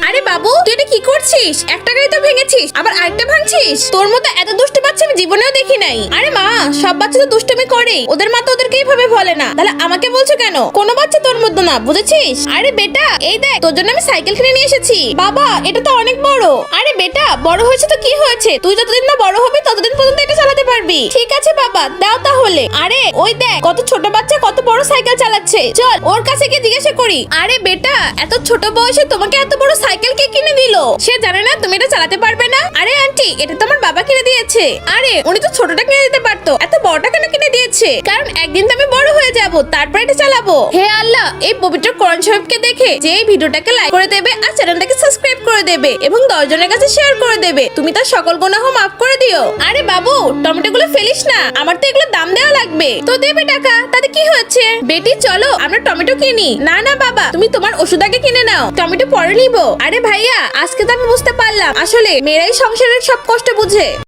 আরে বাবু, তুই এটা কি করছিস? একটা গাড়ি তো ভেঙেছিস, আবার আরেকটা ভাঙছিস। তোর মতো এত দুষ্ট বাচ্চা আমি জীবনেও দেখি নাই। আরে মা, সব বাচ্চা তো দুষ্টুমি করে, ওদের মা তো ওদেরকে এইভাবে বলে না। তাহলে আমাকে বলছো কেন? কোনো বাচ্চা তোর মতো না, বুঝেছিস? আরে বেটা, এই দেখ, তোর জন্য আমি সাইকেল কিনে নিয়ে এসেছি। বাবা, এটা তো অনেক বড়। আরে বেটা, বড় হয়েছে তো কি হয়েছে? তুই যতদিন না বড় হবি ততদিন পর্যন্ত এটা চালাতে পারবি। ঠিক আছে বাবা, দাও তাহলে। আরে ওই দেখ, কত ছোট বাচ্চা কত বড় সাইকেল চালাচ্ছে। চল ওর কাছে গিয়ে জিজ্ঞাসা করি। আরে বেটা, এত ছোট বয়সে তোমাকে এত বড় সাইকেল কে কিনে দিল? সে জানে না তুমি এটা চালাতে পারবে না। আরে আন্টি, এটা তো আমার বাবা কিনে দিয়েছে। আরে উনি তো ছোটটা কিনে দিতে পারতো, এত বড়টা কেন কিনে দিয়েছে? কারণ একদিন তো আমি বড় হয়ে যাব, তারপর এটা চালাবো। হে আল্লাহ, এই পবিত্র কোরআন শরীফকে দেখে যে এই ভিডিওটাকে লাইক করে দেবে আর চ্যানেলটাকে সাবস্ক্রাইব করে দেবে এবং 10 জনের কাছে শেয়ার করে দেবে, তুমি তার সকল গুনাহ মাফ করে দিও। আরে বাবু, টমেটোগুলো ফেলিস না, আমার তো এগুলো দাম দেওয়া লাগবে। তো দেবে টাকা, তাতে কি হয়েছে? বেটি চলো আমরা টমেটো কিনি। না না বাবা, তুমি তোমার ওষুধ আগে কিনে নাও, টমেটো পরে নিবো। আরে ভাইয়া, আজকে তো আমি বুঝতে পারলাম আসলে মেয়েরাই সংসারের সব কষ্ট বুঝে।